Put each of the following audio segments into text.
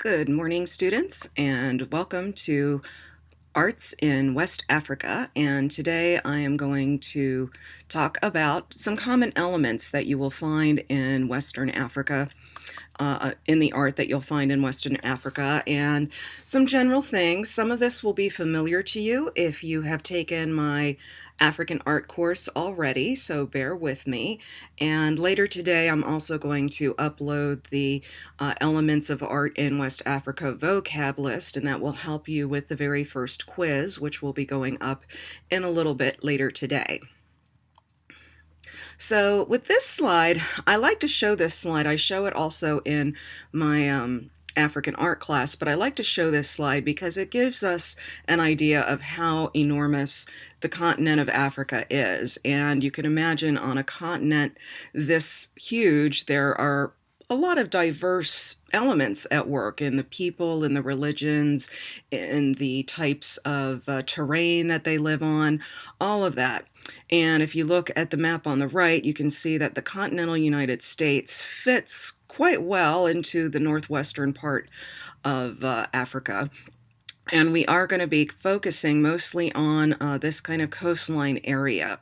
Good morning, students, and welcome to Arts in West Africa. And today I am going to talk about some common elements that you will find in Western Africa, in the art that you'll find in Western Africa, and some general things. Some of this will be familiar to you if you have taken my African art course already, so bear with me. And later today, I'm also going to upload the Elements of Art in West Africa vocab list, and that will help you with the very first quiz, which will be going up in a little bit later today. So with this slide, I like to show this slide. I show it also in my African art class, but I like to show this slide because it gives us an idea of how enormous the continent of Africa is. And you can imagine on a continent this huge, there are a lot of diverse elements at work in the people, in the religions, in the types of terrain that they live on, all of that. And if you look at the map on the right, you can see that the continental United States fits quite well into the northwestern part of Africa. And we are going to be focusing mostly on this kind of coastline area.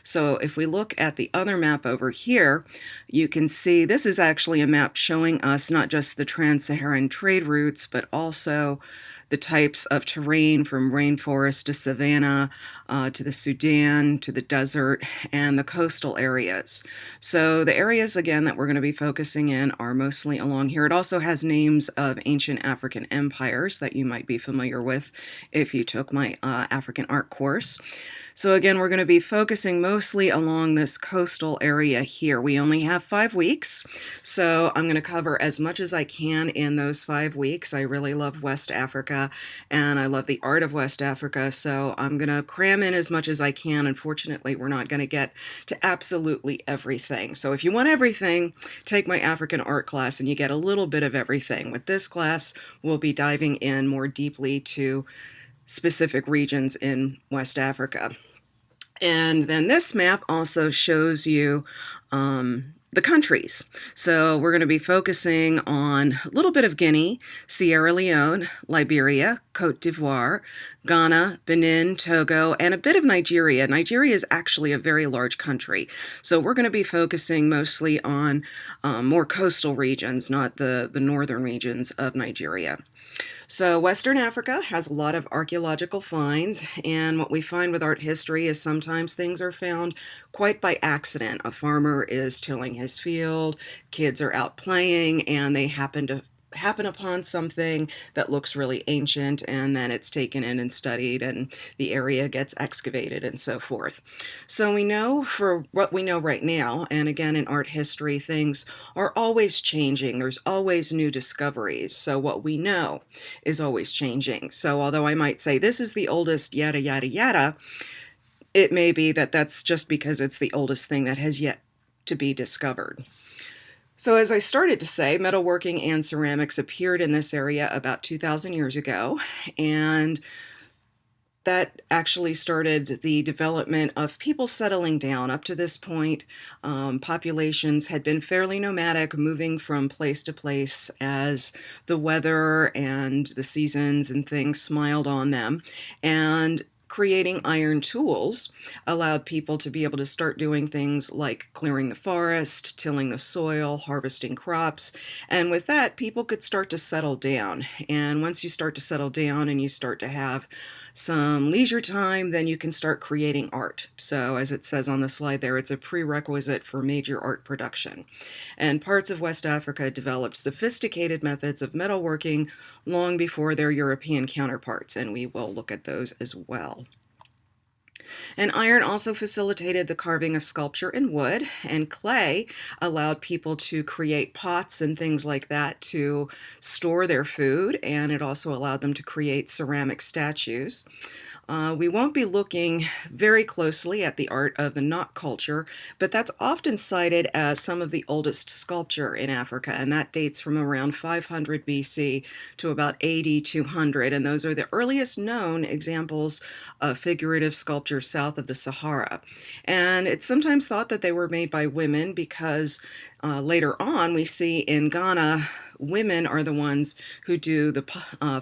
So if we look at the other map over here, you can see this is actually a map showing us not just the trans-Saharan trade routes, but also the types of terrain from rainforest to savanna, to the Sudan, to the desert, and the coastal areas. So the areas, again, that we're going to be focusing in are mostly along here. It also has names of ancient African empires that you might be familiar with if you took my African art course. So again, we're going to be focusing mostly along this coastal area here. We only have 5 weeks, so I'm going to cover as much as I can in those 5 weeks. I really love West Africa, and I love the art of West Africa, so I'm going to cram in as much as I can. Unfortunately, we're not going to get to absolutely everything. So if you want everything, take my African art class and you get a little bit of everything. With this class, we'll be diving in more deeply to specific regions in West Africa. And then this map also shows you the countries. So we're going to be focusing on a little bit of Guinea, Sierra Leone, Liberia, Cote d'Ivoire, Ghana, Benin, Togo, and a bit of Nigeria. Nigeria is actually a very large country. So we're going to be focusing mostly on more coastal regions, not the northern regions of Nigeria. So Western Africa has a lot of archaeological finds, and what we find with art history is sometimes things are found quite by accident. A farmer is tilling his field, kids are out playing, and they happen upon something that looks really ancient, and then it's taken in and studied, and the area gets excavated and so forth. So we know, for what we know right now, and again in art history, things are always changing. There's always new discoveries. So what we know is always changing. So although I might say this is the oldest yada yada yada, it may be that that's just because it's the oldest thing that has yet to be discovered. So as I started to say, metalworking and ceramics appeared in this area about 2,000 years ago, and that actually started the development of people settling down. Up to this point, populations had been fairly nomadic, moving from place to place as the weather and the seasons and things smiled on them. And creating iron tools allowed people to be able to start doing things like clearing the forest, tilling the soil, harvesting crops. And with that, people could start to settle down. And once you start to settle down and you start to have some leisure time, then you can start creating art. So as it says on the slide there, it's a prerequisite for major art production. And parts of West Africa developed sophisticated methods of metalworking long before their European counterparts, and we will look at those as well. And iron also facilitated the carving of sculpture in wood, and clay allowed people to create pots and things like that to store their food, and it also allowed them to create ceramic statues. We won't be looking very closely at the art of the knot culture, but that's often cited as some of the oldest sculpture in Africa, and that dates from around 500 BC to about AD 200, and those are the earliest known examples of figurative sculpture south of the Sahara. And it's sometimes thought that they were made by women because later on we see in Ghana women are the ones who do the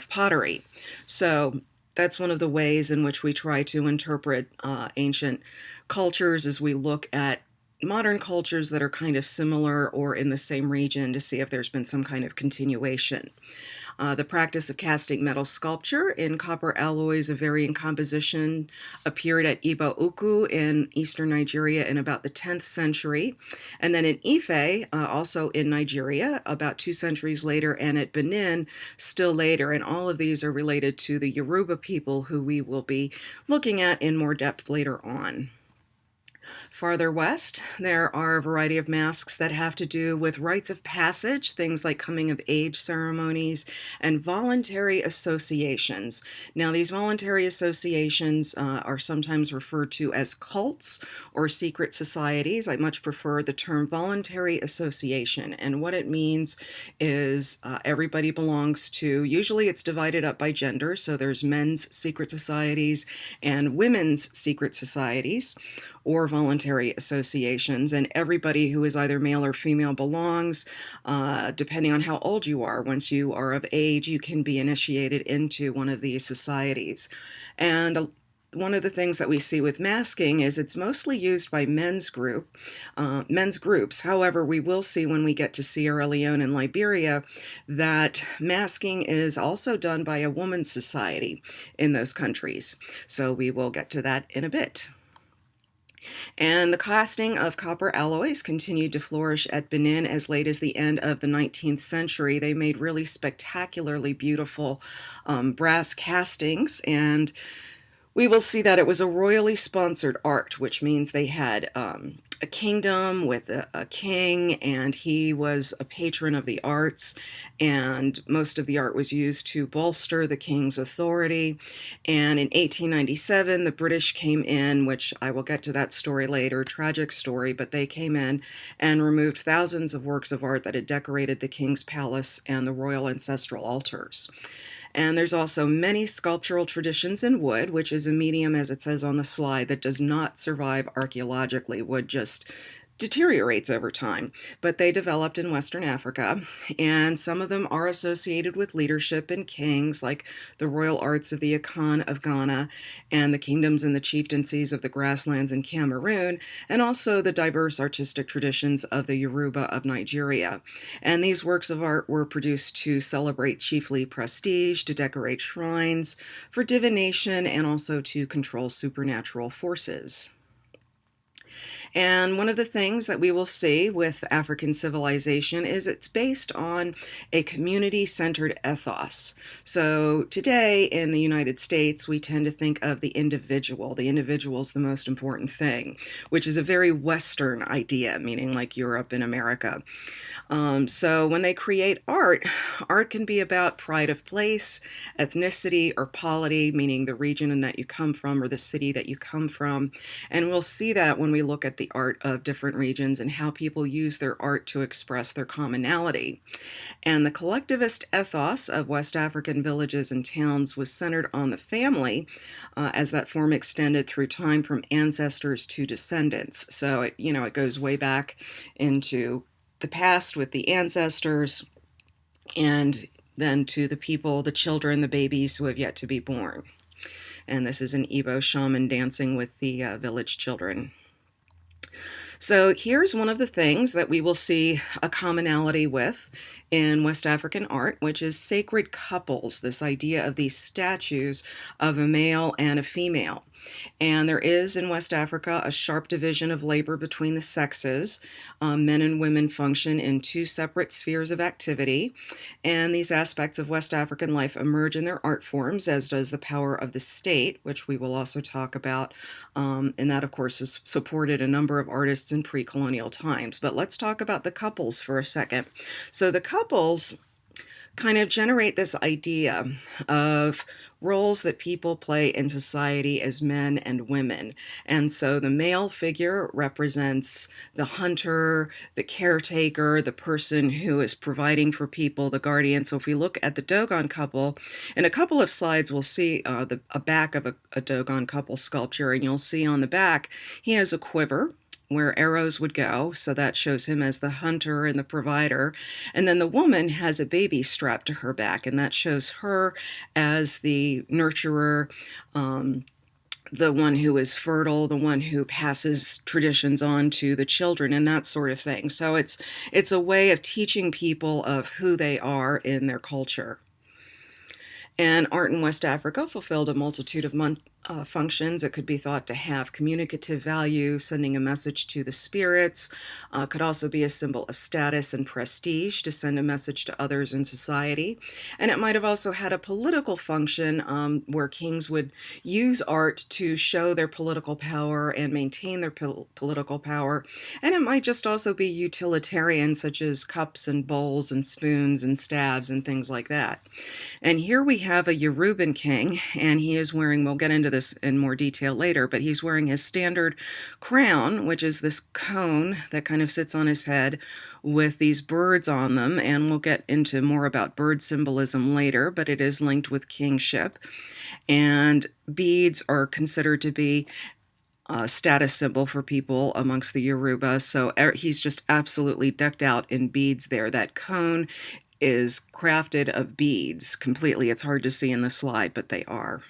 pottery. So that's one of the ways in which we try to interpret ancient cultures as we look at modern cultures that are kind of similar or in the same region to see if there's been some kind of continuation. The practice of casting metal sculpture in copper alloys of varying composition appeared at Iba Uku in eastern Nigeria in about the 10th century, and then in Ife, also in Nigeria, about 2 centuries later, and at Benin, still later. And all of these are related to the Yoruba people, who we will be looking at in more depth later on. Farther west, there are a variety of masks that have to do with rites of passage, things like coming of age ceremonies, and voluntary associations. Now, these voluntary associations are sometimes referred to as cults or secret societies. I much prefer the term voluntary association, and what it means is everybody belongs to, usually it's divided up by gender, so there's men's secret societies and women's secret societies, or voluntary associations, and everybody who is either male or female belongs, depending on how old you are. Once you are of age, you can be initiated into one of these societies. And one of the things that we see with masking is it's mostly used by men's groups. However, we will see when we get to Sierra Leone and Liberia that masking is also done by a woman's society in those countries. So we will get to that in a bit. And the casting of copper alloys continued to flourish at Benin as late as the end of the 19th century. They made really spectacularly beautiful brass castings, and we will see that it was a royally sponsored art, which means they had a kingdom with a king, and he was a patron of the arts, and most of the art was used to bolster the king's authority. And in 1897, the British came in, which I will get to that story later, tragic story, but they came in and removed thousands of works of art that had decorated the king's palace and the royal ancestral altars. And there's also many sculptural traditions in wood, which is a medium, as it says on the slide, that does not survive archaeologically. Wood just deteriorates over time, but they developed in Western Africa, and some of them are associated with leadership and kings, like the royal arts of the Akan of Ghana and the kingdoms and the chieftaincies of the grasslands in Cameroon, and also the diverse artistic traditions of the Yoruba of Nigeria. And these works of art were produced to celebrate chiefly prestige, to decorate shrines, for divination, and also to control supernatural forces. And one of the things that we will see with African civilization is it's based on a community-centered ethos. So today in the United States, we tend to think of the individual. The individual is the most important thing, which is a very Western idea, meaning like Europe and America. So when they create art, art can be about pride of place, ethnicity, or polity, meaning the region in that you come from or the city that you come from. And we'll see that when we look at the art of different regions and how people use their art to express their commonality. And the collectivist ethos of West African villages and towns was centered on the family, as that form extended through time from ancestors to descendants. So it goes way back into the past with the ancestors, and then to the people, the children, the babies who have yet to be born. And this is an Igbo shaman dancing with the village children. So here's one of the things that we will see a commonality with in West African art, which is sacred couples, this idea of these statues of a male and a female. And there is in West Africa a sharp division of labor between the sexes. Men and women function in two separate spheres of activity, and these aspects of West African life emerge in their art forms, as does the power of the state, which we will also talk about, and that of course has supported a number of artists in pre-colonial times. But let's talk about the couples for a second. So the couples kind of generate this idea of roles that people play in society as men and women. And so the male figure represents the hunter, the caretaker, the person who is providing for people, the guardian. So if we look at the Dogon couple, in a couple of slides we'll see a back of a Dogon couple sculpture, and you'll see on the back he has a quiver. where arrows would go, so that shows him as the hunter and the provider. And then the woman has a baby strapped to her back, and that shows her as the nurturer, the one who is fertile, the one who passes traditions on to the children, and that sort of thing. So it's a way of teaching people of who they are in their culture. And art in West Africa fulfilled a multitude of functions. It could be thought to have communicative value, sending a message to the spirits. Could also be a symbol of status and prestige, to send a message to others in society. And it might have also had a political function, where kings would use art to show their political power and maintain their political power. And it might just also be utilitarian, such as cups and bowls and spoons and staves and things like that. And here we have a Yoruban king, and he is wearing, we'll get into this in more detail later, but he's wearing his standard crown, which is this cone that kind of sits on his head with these birds on them, and we'll get into more about bird symbolism later, but it is linked with kingship. And beads are considered to be a status symbol for people amongst the Yoruba, so he's just absolutely decked out in beads there. That cone is crafted of beads completely. It's hard to see in the slide, but they are.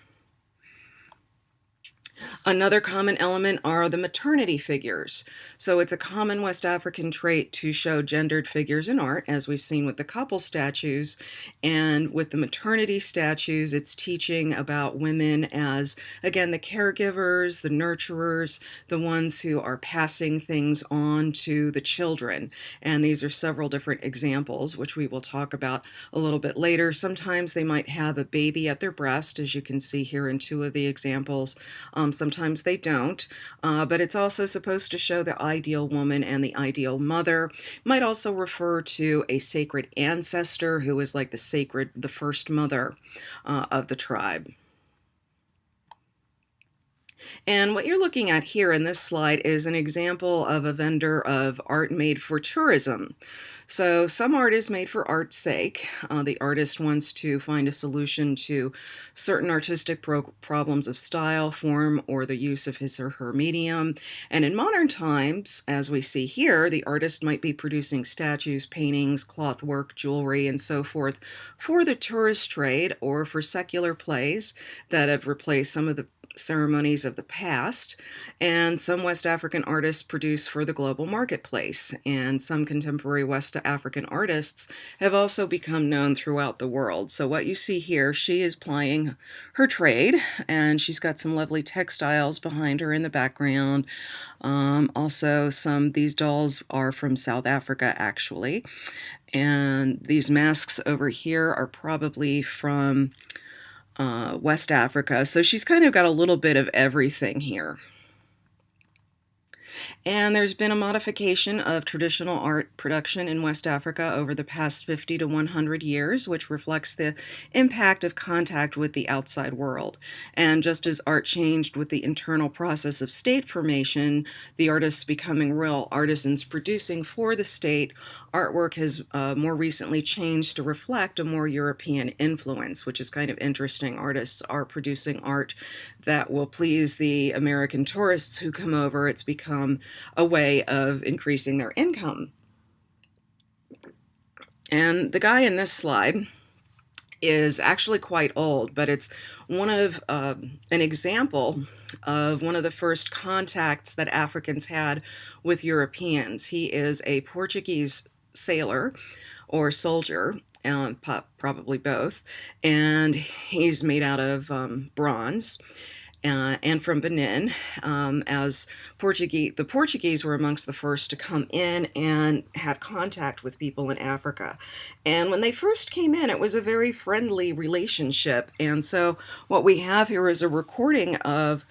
Another common element are the maternity figures. So it's a common West African trait to show gendered figures in art, as we've seen with the couple statues. And with the maternity statues, it's teaching about women as, again, the caregivers, the nurturers, the ones who are passing things on to the children. And these are several different examples, which we will talk about a little bit later. Sometimes they might have a baby at their breast, as you can see here in two of the examples. Sometimes they don't, but it's also supposed to show the ideal woman and the ideal mother. Might also refer to a sacred ancestor who is like the first mother of the tribe. And what you're looking at here in this slide is an example of a vendor of art made for tourism. So some art is made for art's sake. The artist wants to find a solution to certain artistic problems of style, form, or the use of his or her medium. And in modern times, as we see here, the artist might be producing statues, paintings, cloth work, jewelry, and so forth for the tourist trade or for secular plays that have replaced some of the ceremonies of the past. And some West African artists produce for the global marketplace, and some contemporary West African artists have also become known throughout the world. So what you see here, she is plying her trade, and she's got some lovely textiles behind her in the background. Also, these dolls are from South Africa, actually, and these masks over here are probably from West Africa. So she's kind of got a little bit of everything here. And there's been a modification of traditional art production in West Africa over the past 50 to 100 years, which reflects the impact of contact with the outside world. And just as art changed with the internal process of state formation, the artists becoming real artisans producing for the state, artwork has more recently changed to reflect a more European influence, which is kind of interesting. Artists are producing art that will please the American tourists who come over. It's become a way of increasing their income. And the guy in this slide is actually quite old, but it's one of an example of one of the first contacts that Africans had with Europeans. He is a Portuguese sailor or soldier, probably both, and he's made out of bronze. And from Benin, as the Portuguese were amongst the first to come in and have contact with people in Africa. And when they first came in, it was a very friendly relationship. And so what we have here is a recording of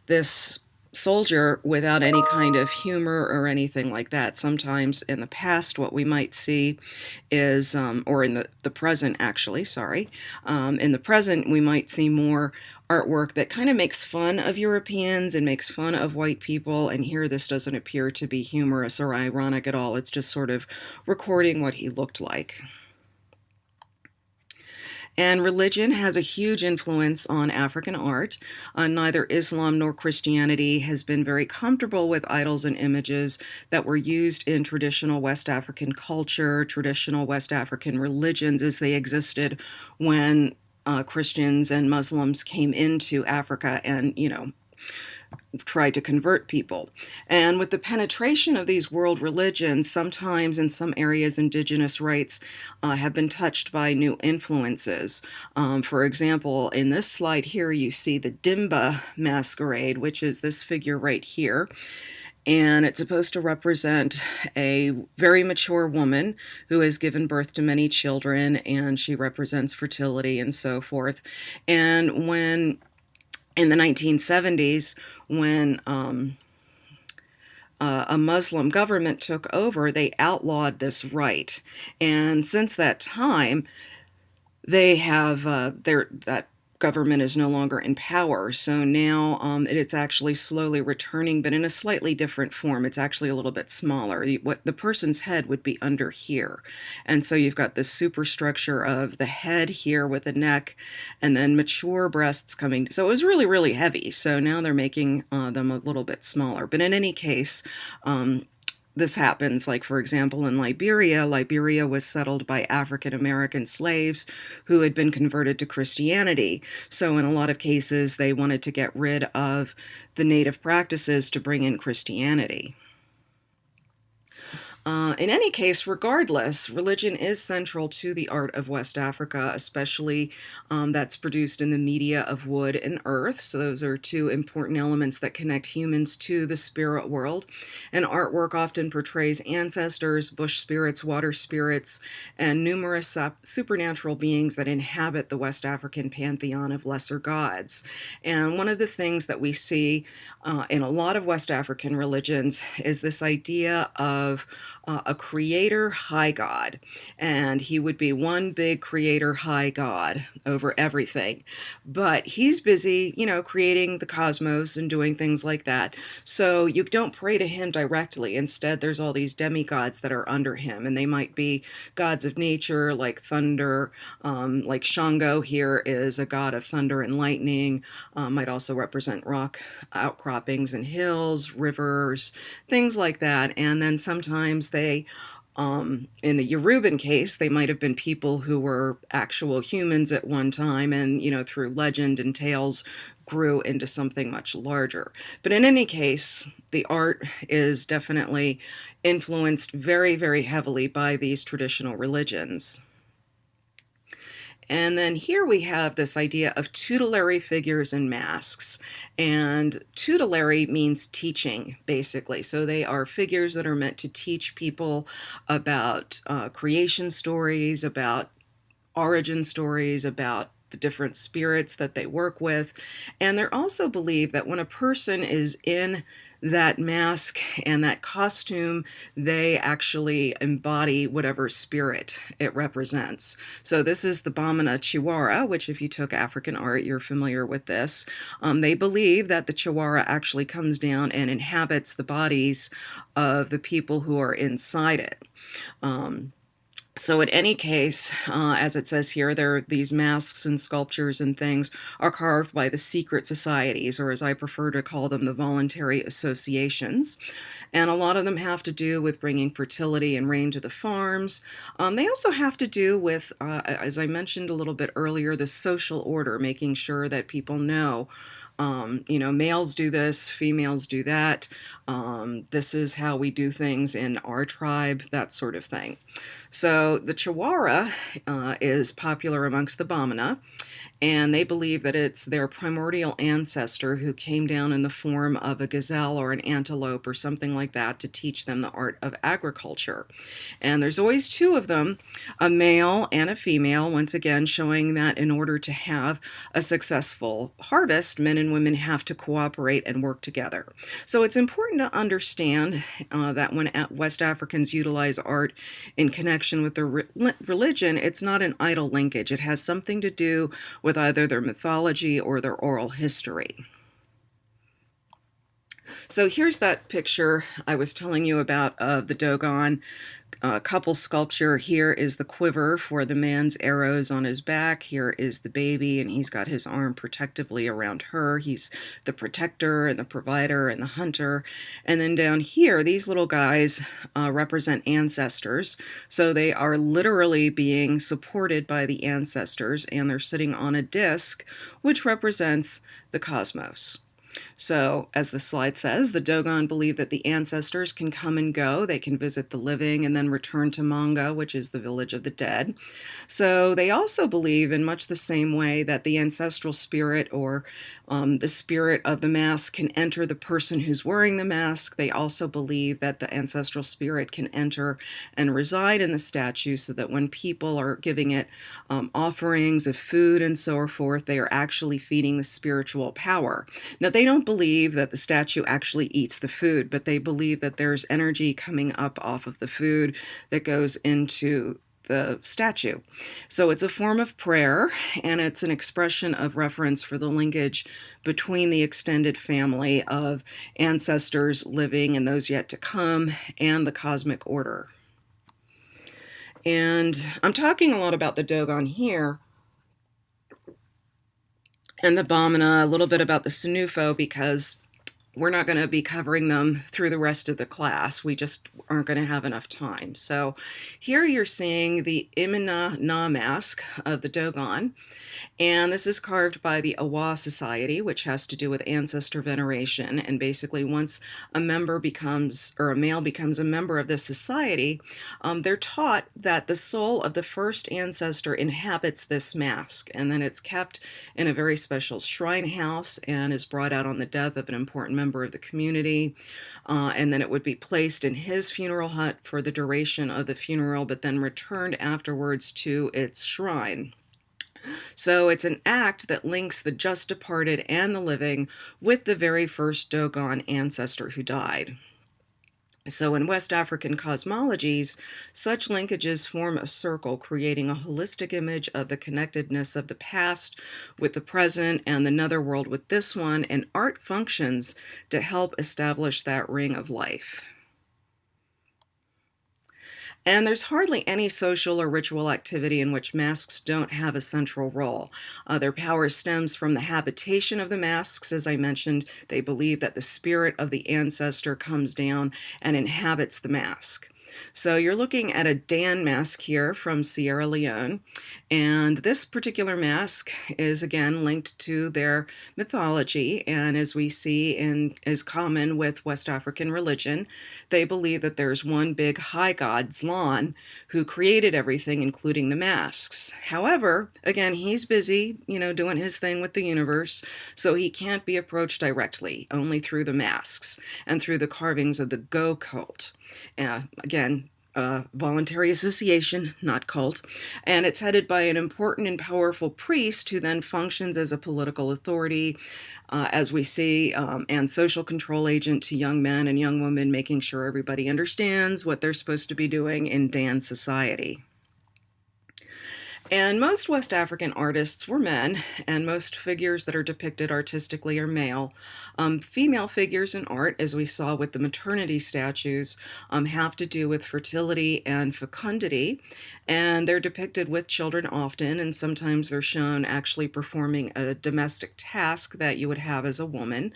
this soldier without any kind of humor or anything like that. Sometimes in the past, what we might see is, or in the present actually, sorry, in the present we might see more artwork that kind of makes fun of Europeans and makes fun of white people, and here this doesn't appear to be humorous or ironic at all. It's just sort of recording what he looked like. And religion has a huge influence on African art. Neither Islam nor Christianity has been very comfortable with idols and images that were used in traditional West African culture, traditional West African religions as they existed when Christians and Muslims came into Africa and, tried to convert people. And with the penetration of these world religions, sometimes in some areas indigenous rites have been touched by new influences. For example, in this slide here, you see the Dimba masquerade, which is this figure right here. And it's supposed to represent a very mature woman who has given birth to many children, and she represents fertility and so forth. And when in the 1970s, when a Muslim government took over, they outlawed this rite. And since that time, they have that government is no longer in power. So now it's actually slowly returning, but in a slightly different form. It's actually a little bit smaller. The person's head would be under here. And so you've got this superstructure of the head here with the neck and then mature breasts coming. So it was really, really heavy. So now they're making them a little bit smaller. But in any case, this happens, like, for example, in Liberia. Liberia was settled by African American slaves who had been converted to Christianity. So in a lot of cases, they wanted to get rid of the native practices to bring in Christianity. In any case, regardless, religion is central to the art of West Africa, especially that's produced in the media of wood and earth. So those are two important elements that connect humans to the spirit world. And artwork often portrays ancestors, bush spirits, water spirits, and numerous supernatural beings that inhabit the West African pantheon of lesser gods. And one of the things that we see in a lot of West African religions is this idea of a creator high god, and he would be one big creator high god over everything. But he's busy, creating the cosmos and doing things like that. So you don't pray to him directly. Instead, there's all these demigods that are under him, and they might be gods of nature like thunder, like Shango here is a god of thunder and lightning, might also represent rock outcroppings and hills, rivers, things like that. And then sometimes they, in the Yoruban case, they might have been people who were actual humans at one time and, through legend and tales grew into something much larger. But in any case, the art is definitely influenced very, very heavily by these traditional religions. And then here we have this idea of tutelary figures and masks. And tutelary means teaching, basically. So they are figures that are meant to teach people about creation stories, about origin stories, about the different spirits that they work with. And they're also believed that when a person is in that mask and that costume, they actually embody whatever spirit it represents. So this is the Bamana Chiwara, which if you took African art, you're familiar with this. They believe that the Chiwara actually comes down and inhabits the bodies of the people who are inside it. So in any case, as it says here, these masks and sculptures and things are carved by the secret societies, or as I prefer to call them, the voluntary associations. And a lot of them have to do with bringing fertility and rain to the farms. They also have to do with, as I mentioned a little bit earlier, the social order, making sure that people know males do this, females do that. This is how we do things in our tribe, that sort of thing. So the Chiwara is popular amongst the Bamana, and they believe that it's their primordial ancestor who came down in the form of a gazelle or an antelope or something like that to teach them the art of agriculture. And there's always two of them, a male and a female, once again showing that in order to have a successful harvest, men and women have to cooperate and work together. So it's important to understand that when West Africans utilize art in connection with their religion, it's not an idle linkage. It has something to do with either their mythology or their oral history. So here's that picture I was telling you about of the Dogon couple sculpture. Here is the quiver for the man's arrows on his back. Here is the baby, and he's got his arm protectively around her. He's the protector and the provider and the hunter. And then down here, these little guys represent ancestors. So they are literally being supported by the ancestors, and they're sitting on a disc, which represents the cosmos. So, as the slide says, the Dogon believe that the ancestors can come and go. They can visit the living and then return to Manga, which is the village of the dead. So, they also believe in much the same way that the ancestral spirit or the spirit of the mask can enter the person who's wearing the mask. They also believe that the ancestral spirit can enter and reside in the statue, so that when people are giving it offerings of food and so forth, they are actually feeding the spiritual power. Now, they don't believe that the statue actually eats the food, but they believe that there's energy coming up off of the food that goes into the statue. So it's a form of prayer, and it's an expression of reverence for the linkage between the extended family of ancestors living and those yet to come, and the cosmic order. And I'm talking a lot about the Dogon here, and the Bamana, a little bit about the Sinufo, because we're not going to be covering them through the rest of the class. We just aren't going to have enough time. So here you're seeing the Imina Na mask of the Dogon, and this is carved by the Awa Society, which has to do with ancestor veneration. And basically, once a member becomes, or a male becomes a member of this society, they're taught that the soul of the first ancestor inhabits this mask, and then it's kept in a very special shrine house and is brought out on the death of an important member of the community, and then it would be placed in his funeral hut for the duration of the funeral, but then returned afterwards to its shrine. So it's an act that links the just departed and the living with the very first Dogon ancestor who died. So in West African cosmologies, such linkages form a circle, creating a holistic image of the connectedness of the past with the present and the netherworld with this one, and art functions to help establish that ring of life. And there's hardly any social or ritual activity in which masks don't have a central role. Their power stems from the habitation of the masks. As I mentioned, they believe that the spirit of the ancestor comes down and inhabits the mask. So you're looking at a Dan mask here from Sierra Leone, and this particular mask is again linked to their mythology, and as we see is common with West African religion, they believe that there's one big high god, Zlan, who created everything, including the masks. However, again, he's busy, doing his thing with the universe, so he can't be approached directly, only through the masks and through the carvings of the Go cult. Again, voluntary association, not cult, and it's headed by an important and powerful priest who then functions as a political authority, as we see, and social control agent to young men and young women, making sure everybody understands what they're supposed to be doing in Dan society. And most West African artists were men, and most figures that are depicted artistically are male. Female figures in art, as we saw with the maternity statues, have to do with fertility and fecundity, and they're depicted with children often, and sometimes they're shown actually performing a domestic task that you would have as a woman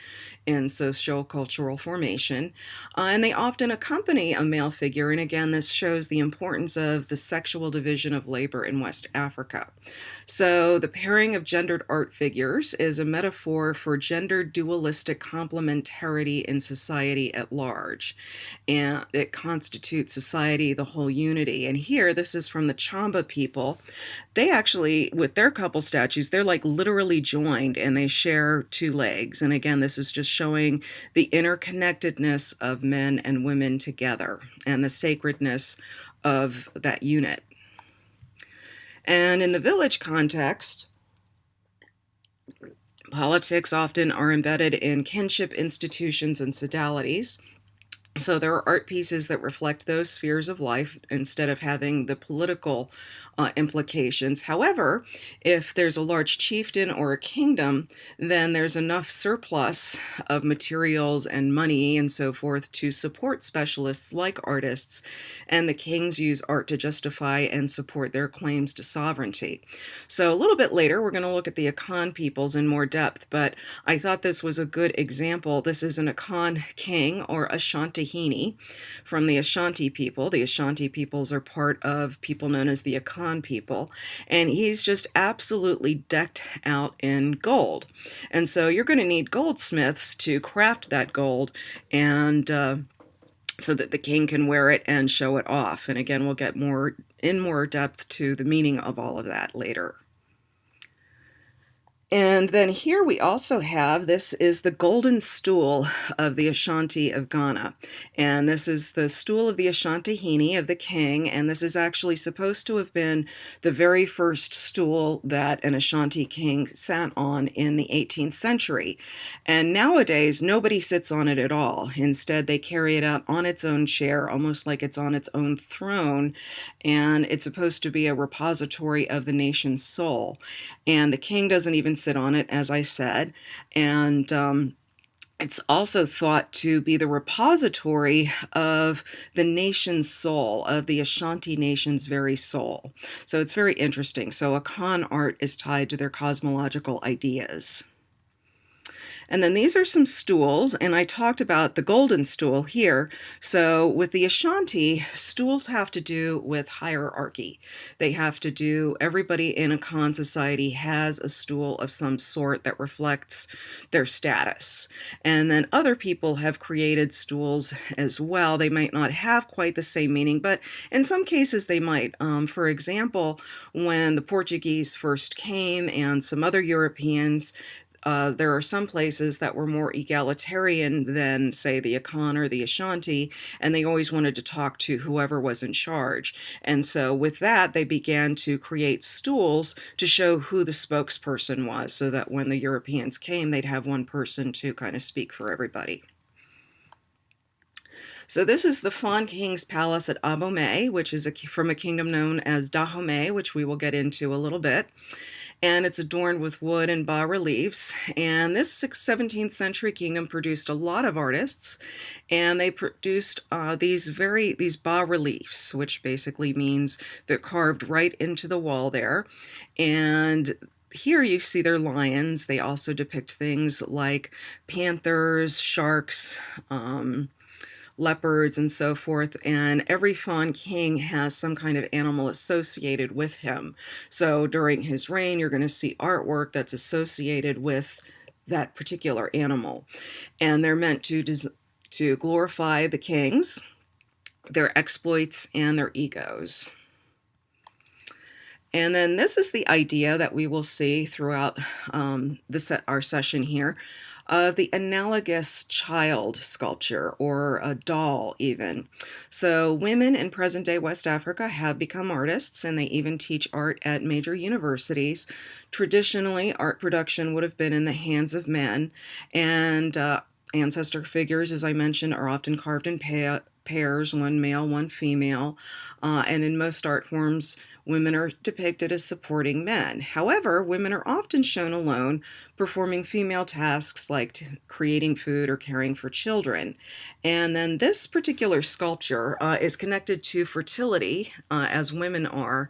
in socio-cultural formation, and they often accompany a male figure, and again, this shows the importance of the sexual division of labor in West Africa. So the pairing of gendered art figures is a metaphor for gender dualistic complementarity in society at large, and it constitutes society, the whole unity. And here, this is from the Chamba people. They actually, with their couple statues, they're like literally joined, and they share two legs. And again, this is just showing the interconnectedness of men and women together and the sacredness of that unit. And in the village context, politics often are embedded in kinship institutions and sodalities. So there are art pieces that reflect those spheres of life instead of having the political implications. However, if there's a large chieftain or a kingdom, then there's enough surplus of materials and money and so forth to support specialists like artists, and the kings use art to justify and support their claims to sovereignty. So a little bit later, we're going to look at the Akan peoples in more depth, but I thought this was a good example. This is an Akan king, or Ashantahini, from the Ashanti people. The Ashanti peoples are part of people known as the Akan people, and he's just absolutely decked out in gold. And so you're going to need goldsmiths to craft that gold, and so that the king can wear it and show it off. And again, we'll get more depth to the meaning of all of that later. And then here we also have, this is the golden stool of the Ashanti of Ghana. And this is the stool of the Ashantahini, of the king, and this is actually supposed to have been the very first stool that an Ashanti king sat on in the 18th century. And nowadays, nobody sits on it at all. Instead, they carry it out on its own chair, almost like it's on its own throne, and it's supposed to be a repository of the nation's soul. And the king doesn't even sit on it, as I said, and it's also thought to be the repository of the nation's soul, of the Ashanti nation's very soul. So it's very interesting. So Akan art is tied to their cosmological ideas. And then these are some stools, and I talked about the golden stool here. So with the Ashanti, stools have to do with hierarchy. They have to do, everybody in a Khan society has a stool of some sort that reflects their status. And then other people have created stools as well. They might not have quite the same meaning, but in some cases they might. For example, when the Portuguese first came and some other Europeans, there are some places that were more egalitarian than, say, the Akan or the Ashanti, and they always wanted to talk to whoever was in charge. And so with that, they began to create stools to show who the spokesperson was, so that when the Europeans came, they'd have one person to kind of speak for everybody. So this is the Fawn King's Palace at Abomey, which is from a kingdom known as Dahomey, which we will get into a little bit. And it's adorned with wood and bas-reliefs. And this 17th century kingdom produced a lot of artists, and they produced these bas-reliefs, which basically means they're carved right into the wall there. And here you see their lions. They also depict things like panthers, sharks, leopards, and so forth, and every fawn king has some kind of animal associated with him. So during his reign, you're going to see artwork that's associated with that particular animal. And they're meant to glorify the kings, their exploits, and their egos. And then this is the idea that we will see throughout our session here, of the analogous child sculpture, or a doll even. So women in present-day West Africa have become artists, and they even teach art at major universities. Traditionally, art production would have been in the hands of men, and ancestor figures, as I mentioned, are often carved in pairs, one male, one female, and in most art forms, women are depicted as supporting men. However, women are often shown alone, performing female tasks like creating food or caring for children. And then this particular sculpture is connected to fertility, as women are.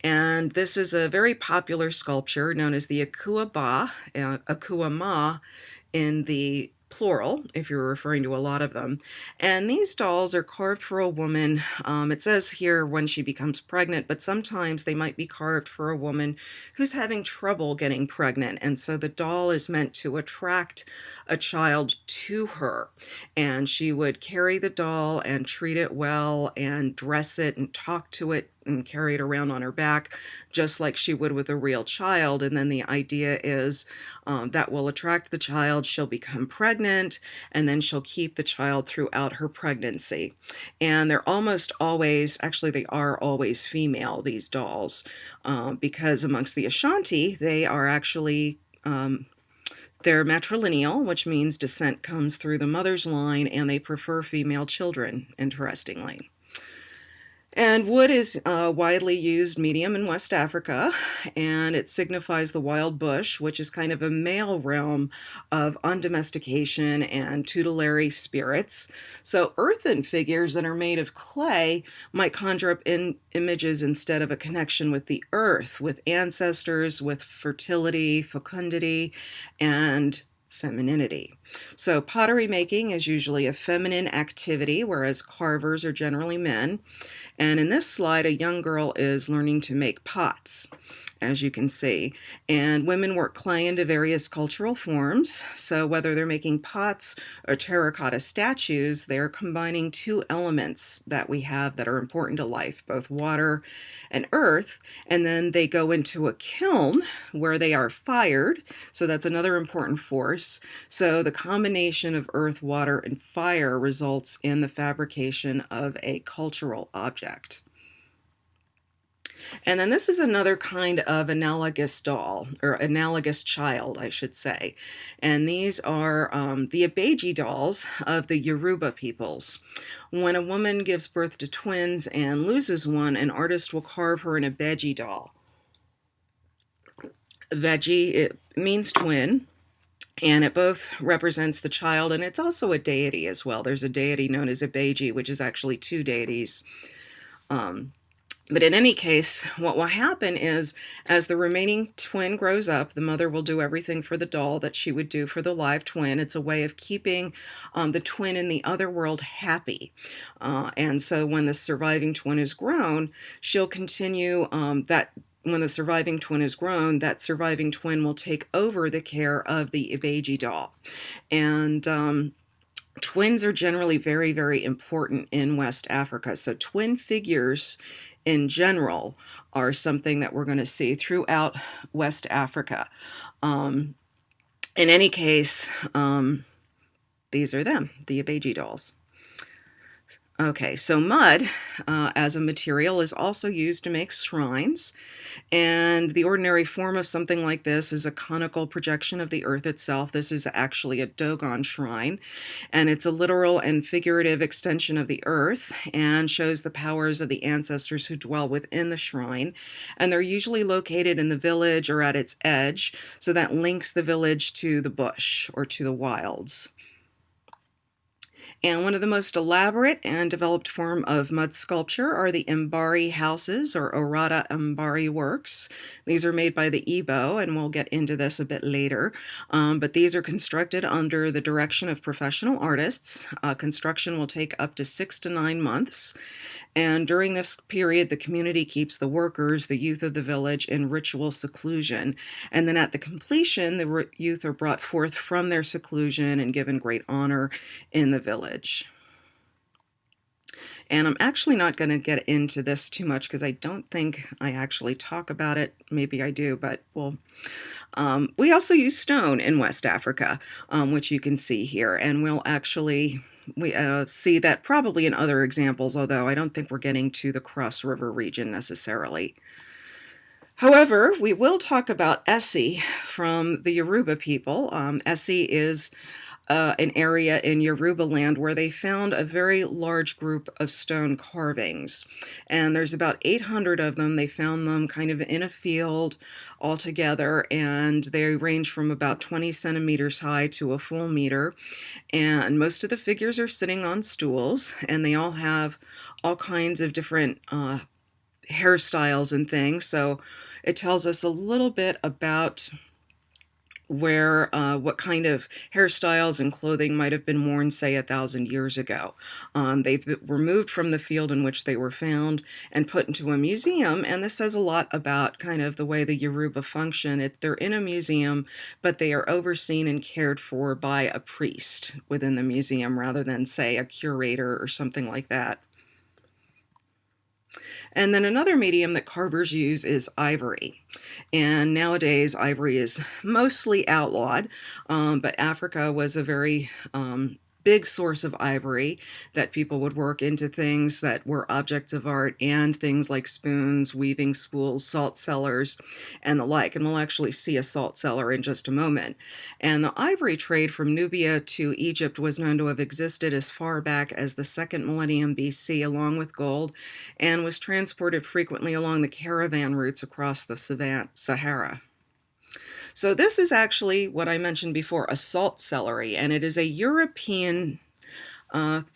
And this is a very popular sculpture known as the Akua Ba, Akua Ma in the plural, if you're referring to a lot of them. And these dolls are carved for a woman. It says here when she becomes pregnant, but sometimes they might be carved for a woman who's having trouble getting pregnant. And so the doll is meant to attract a child to her. And she would carry the doll and treat it well and dress it and talk to it and carry it around on her back, just like she would with a real child. And then the idea is that will attract the child, she'll become pregnant, and then she'll keep the child throughout her pregnancy. And they're almost always, actually they are always female, these dolls, because amongst the Ashanti, they are actually They're matrilineal, which means descent comes through the mother's line, and they prefer female children, interestingly. And wood is widely used medium in West Africa, and it signifies the wild bush, which is kind of a male realm of undomestication and tutelary spirits. So earthen figures that are made of clay might conjure up images instead of a connection with the earth, with ancestors, with fertility, fecundity, and femininity. So pottery making is usually a feminine activity, whereas carvers are generally men. And in this slide, a young girl is learning to make pots, as you can see. And women work clay into various cultural forms. So whether they're making pots or terracotta statues, they're combining two elements that we have that are important to life, both water and earth. And then they go into a kiln where they are fired. So that's another important force. So the combination of earth, water, and fire results in the fabrication of a cultural object. And then this is another kind of analogous doll, or analogous child, I should say. And these are the Ibeji dolls of the Yoruba peoples. When a woman gives birth to twins and loses one, an artist will carve her an Ibeji doll. Ibeji, it means twin. And it both represents the child, and it's also a deity as well. There's a deity known as Ibeji, which is actually two deities. But in any case, what will happen is, as the remaining twin grows up, the mother will do everything for the doll that she would do for the live twin. It's a way of keeping the twin in the other world happy. And so when the surviving twin is grown, she'll continue that. When the surviving twin is grown, that surviving twin will take over the care of the Ibeji doll. And twins are generally very, very important in West Africa. So twin figures in general are something that we're going to see throughout West Africa. In any case, these are them, the Ibeji dolls. Okay, so mud as a material is also used to make shrines, and the ordinary form of something like this is a conical projection of the earth itself. This is actually a Dogon shrine, and it's a literal and figurative extension of the earth and shows the powers of the ancestors who dwell within the shrine, and they're usually located in the village or at its edge, so that links the village to the bush or to the wilds. And one of the most elaborate and developed form of mud sculpture are the Mbari houses, or Orata Mbari works. These are made by the Igbo, and we'll get into this a bit later. But these are constructed under the direction of professional artists. Construction will take up to 6 to 9 months. And during this period, the community keeps the workers, the youth of the village, in ritual seclusion. And then at the completion, the youth are brought forth from their seclusion and given great honor in the village. And I'm actually not going to get into this too much because I don't think I actually talk about it. Maybe I do, but well, we also use stone in West Africa, which you can see here. And we'll actually see that probably in other examples, although I don't think we're getting to the Cross River region necessarily. However, we will talk about Essie from the Yoruba people. Essie is an area in Yoruba land where they found a very large group of stone carvings. And there's about 800 of them. They found them kind of in a field all together, and they range from about 20 centimeters high to a full meter. And most of the figures are sitting on stools, and they all have all kinds of different hairstyles and things. So it tells us a little bit about where what kind of hairstyles and clothing might have been worn, say, 1,000 years ago. They were moved from the field in which they were found and put into a museum, and this says a lot about kind of the way the Yoruba function. They're in a museum, but they are overseen and cared for by a priest within the museum rather than, say, a curator or something like that. And then another medium that carvers use is ivory. And nowadays, ivory is mostly outlawed, but Africa was a very big source of ivory that people would work into things that were objects of art, and things like spoons, weaving spools, salt cellars, and the like. And we'll actually see a salt cellar in just a moment. And the ivory trade from Nubia to Egypt was known to have existed as far back as the second millennium BC, along with gold, and was transported frequently along the caravan routes across the Sahara. So this is actually what I mentioned before, a salt celery, and it is a European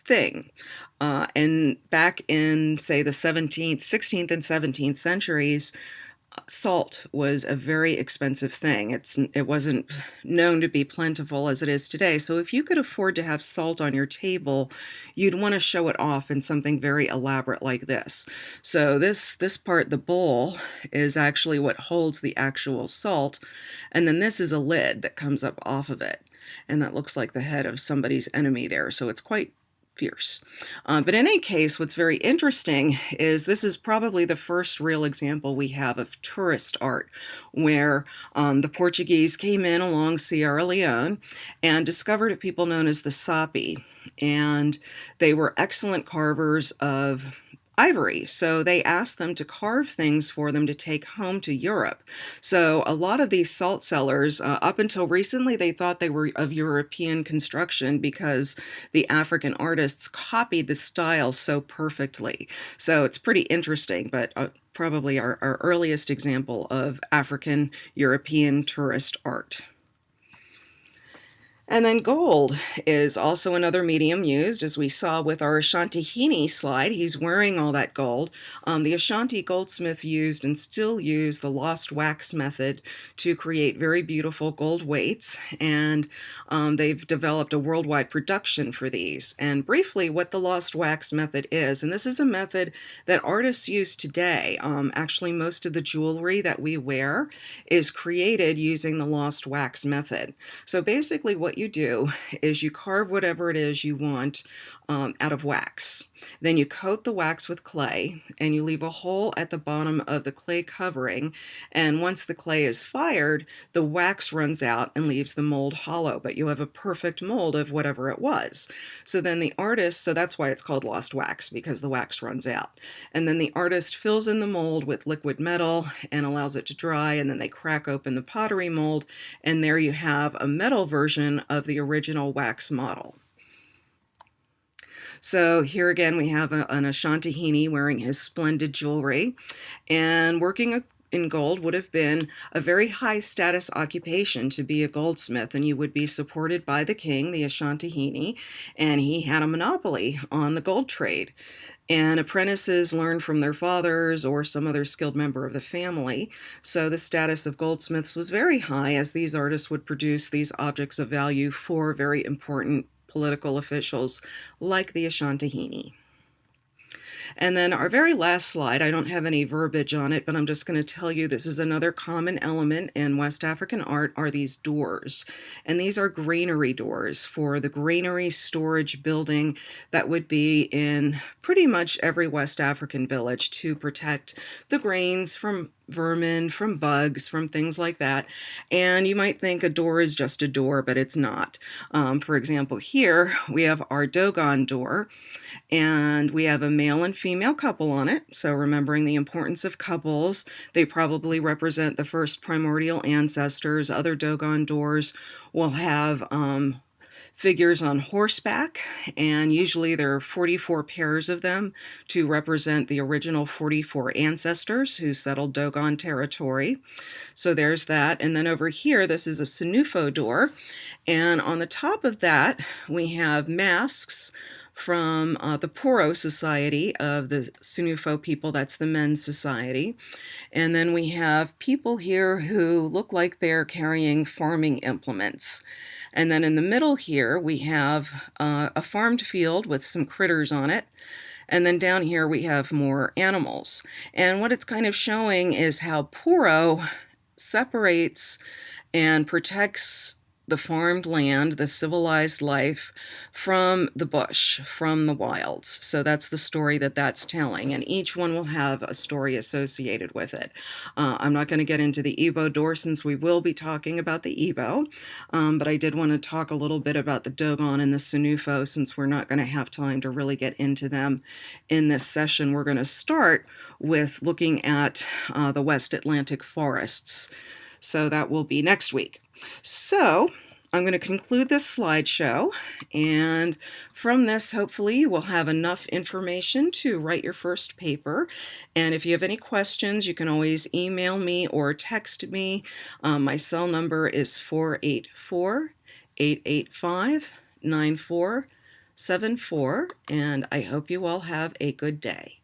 thing. And back in, say, the 16th and 17th centuries, salt was a very expensive thing. It wasn't known to be plentiful as it is today. So if you could afford to have salt on your table, you'd want to show it off in something very elaborate like this. So this part, the bowl, is actually what holds the actual salt. And then this is a lid that comes up off of it. And that looks like the head of somebody's enemy there. So it's quite fierce. But in any case, what's very interesting is this is probably the first real example we have of tourist art, where the Portuguese came in along Sierra Leone and discovered a people known as the Sapi, and they were excellent carvers of ivory. So they asked them to carve things for them to take home to Europe. So a lot of these salt cellars, up until recently, they thought they were of European construction because the African artists copied the style so perfectly. So it's pretty interesting, but probably our earliest example of African European tourist art. And then gold is also another medium used, as we saw with our Ashanti slide. He's wearing all that gold. The Ashanti goldsmith used and still use the lost wax method to create very beautiful gold weights, and they've developed a worldwide production for these. And briefly, what the lost wax method is, and this is a method that artists use today. Actually, most of the jewelry that we wear is created using the lost wax method. So basically what you do is you carve whatever it is you want out of wax. Then you coat the wax with clay, and you leave a hole at the bottom of the clay covering, and once the clay is fired, the wax runs out and leaves the mold hollow, but you have a perfect mold of whatever it was. So then the artist, so that's why it's called lost wax, because the wax runs out. And then the artist fills in the mold with liquid metal and allows it to dry, and then they crack open the pottery mold, and there you have a metal version of the original wax model. So here again we have an Ashanti wearing his splendid jewelry, and working in gold would have been a very high status occupation to be a goldsmith, and you would be supported by the king, the Ashanti, and he had a monopoly on the gold trade. And apprentices learned from their fathers or some other skilled member of the family. So the status of goldsmiths was very high, as these artists would produce these objects of value for very important political officials like the Ashanti. And then our very last slide, I don't have any verbiage on it, but I'm just going to tell you this is another common element in West African art, are these doors. And these are granary doors for the granary storage building that would be in pretty much every West African village to protect the grains from vermin, from bugs, from things like that. And you might think a door is just a door, but it's not. For example, here we have our Dogon door, and we have a male and female couple on it. So remembering the importance of couples, they probably represent the first primordial ancestors. Other Dogon doors will have figures on horseback, and usually there are 44 pairs of them to represent the original 44 ancestors who settled Dogon territory. So there's that. And then over here, this is a Sunufo door, and on the top of that we have masks from the Poro Society of the Sunufo people. That's the men's society. And then we have people here who look like they're carrying farming implements. And then in the middle here, we have a farmed field with some critters on it. And then down here, we have more animals. And what it's kind of showing is how Poro separates and protects the farmed land, the civilized life from the bush, from the wilds. So that's the story that that's telling, and each one will have a story associated with it. I'm not going to get into the Ebo door since we will be talking about the Ebo, but I did want to talk a little bit about the Dogon and the Sinufo since we're not going to have time to really get into them in this session. We're going to start with looking at the West Atlantic forests. So that will be next week. So I'm going to conclude this slideshow, and from this, hopefully, you will have enough information to write your first paper. And if you have any questions, you can always email me or text me. My cell number is 484-885-9474, and I hope you all have a good day.